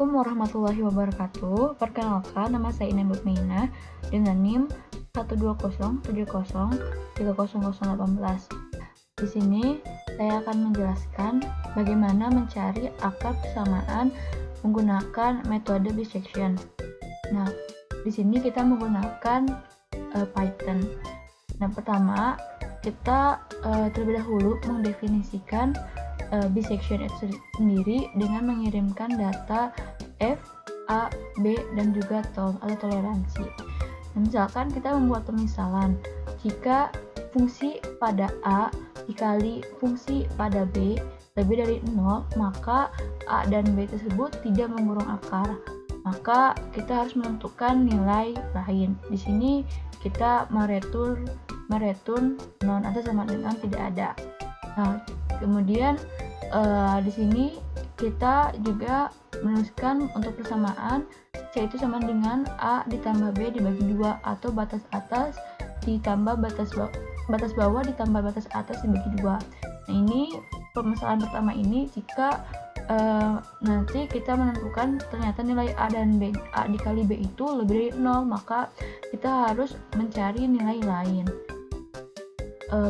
Assalamualaikum warahmatullahi wabarakatuh. Perkenalkan, nama saya Ina Mukminah dengan NIM 12070300018. Di sini saya akan menjelaskan bagaimana mencari akar persamaan menggunakan metode bisection. Nah, di sini kita menggunakan Python. Nah, pertama kita terlebih dahulu mendefinisikan bisection itu sendiri dengan mengirimkan data F, A, B, dan juga tol atau toleransi. Nah, misalkan kita membuat pemisalan, jika fungsi pada A dikali fungsi pada B lebih dari 0, maka A dan B tersebut tidak mengurung akar. Maka kita harus menentukan nilai lain. Di sini kita mereturn non atau sama dengan tidak ada. Nah, kemudian di sini kita juga menuliskan untuk persamaan C itu sama dengan A ditambah B dibagi 2 atau batas atas ditambah batas bawah ditambah batas atas dibagi 2. Nah, ini permasalahan pertama ini jika nanti kita menentukan ternyata nilai A dan B, A dikali B itu lebih dari 0, maka kita harus mencari nilai lain,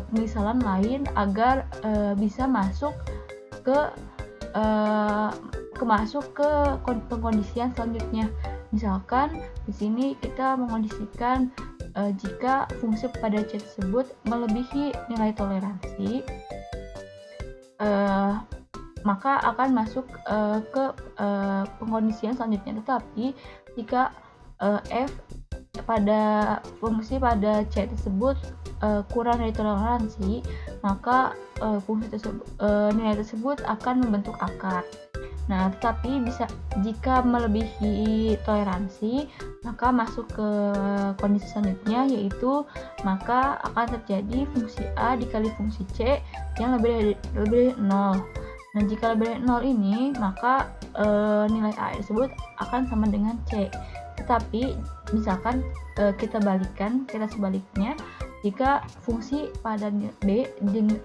pemisalan lain agar bisa masuk ke pengkondisian selanjutnya. Misalkan di sini kita mengkondisikan jika fungsi pada C tersebut melebihi nilai toleransi, maka akan masuk ke pengkondisian selanjutnya. Tetapi jika F pada fungsi pada C tersebut kurang dari toleransi, maka fungsi tersebut nilai tersebut akan membentuk akar. Nah, tetapi jika melebihi toleransi, maka masuk ke kondisi selanjutnya, yaitu maka akan terjadi fungsi A dikali fungsi C yang lebih dari 0. Nah, jika lebih dari 0 ini, maka nilai A tersebut akan sama dengan C. Tetapi misalkan kita sebaliknya, jika fungsi pada B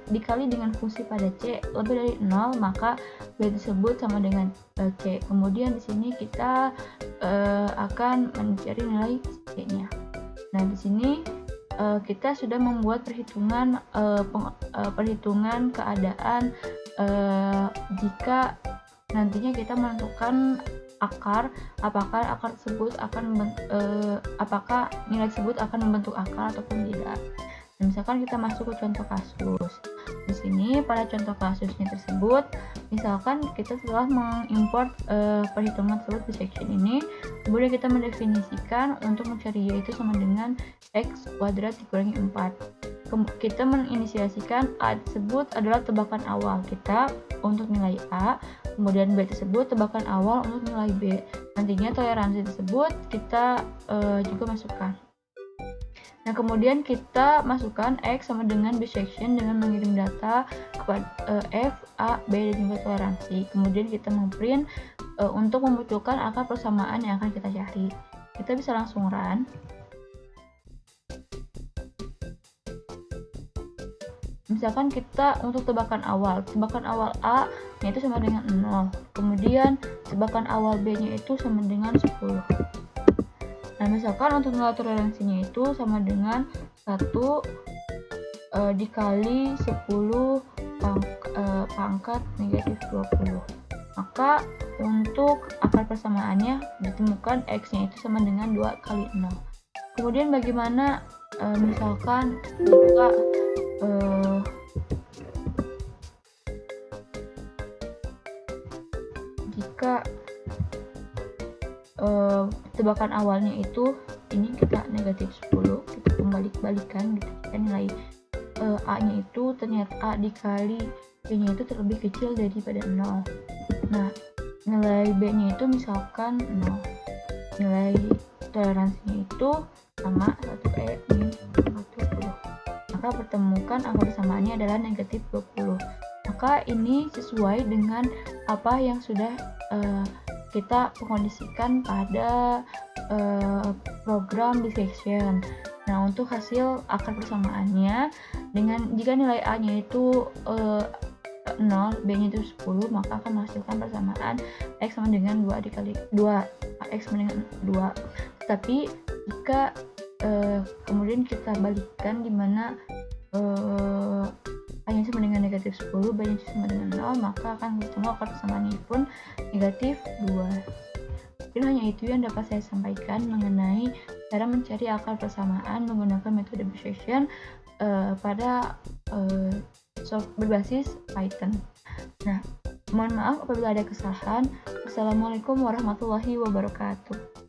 dikali dengan fungsi pada C lebih dari 0, maka B tersebut sama dengan C. Kemudian di sini kita akan mencari nilai C-nya. Nah, di sini kita sudah membuat perhitungan keadaan jika nantinya kita menentukan akar, apakah nilai tersebut akan membentuk akar ataupun tidak. Nah, misalkan kita masuk ke contoh kasus. Di sini pada contoh kasusnya tersebut, misalkan kita telah mengimport perhitungan tersebut bisection ini, kemudian kita mendefinisikan untuk mencari Y itu sama dengan X kuadrat dikurangi 4. Kita menginisiasikan A tersebut adalah tebakan awal kita untuk nilai A, kemudian B tersebut tebakan awal untuk nilai B. Nantinya toleransi tersebut kita juga masukkan. Nah, kemudian kita masukkan X sama dengan bisection dengan mengirim data kepada F, A, B, dan juga toleransi. Kemudian kita memprint untuk membutuhkan akar persamaan yang akan kita cari. Kita bisa langsung run. Misalkan kita untuk tebakan awal A nya itu sama dengan 0, kemudian tebakan awal B nya itu sama dengan 10. Nah, misalkan untuk nilai toleransinya itu sama dengan 1 dikali 10 pangkat negatif 20. Maka untuk akar persamaannya ditemukan X nya itu sama dengan 2 kali 0. Kemudian bagaimana misalkan jika tebakan awalnya itu ini kita negatif 10, kita kembali-balikan gitu, kita nilai A nya itu ternyata A dikali B nya itu terlebih kecil daripada 0. Nah, nilai B nya itu misalkan 0, nilai toleransinya itu sama 1E min 20, maka pertemukan angka persamaannya adalah negatif 20. Maka ini sesuai dengan apa yang sudah kita mengkondisikan pada program bisection. Nah, untuk hasil akar persamaannya, jika nilai A nya itu 0, B-nya itu 10, maka akan menghasilkan persamaan X sama dengan 2 dikali 2, X sama dengan 2. Tapi jika kemudian kita balikkan, dimana A-nya sama dengan negatif 10, B-nya sama dengan 0, maka akan ketemu akar persamaannya pun negatif 2. Mungkin hanya itu yang dapat saya sampaikan mengenai cara mencari akar persamaan menggunakan metode Bayesian pada berbasis Python. Nah, mohon maaf apabila ada kesalahan. Wassalamualaikum warahmatullahi wabarakatuh.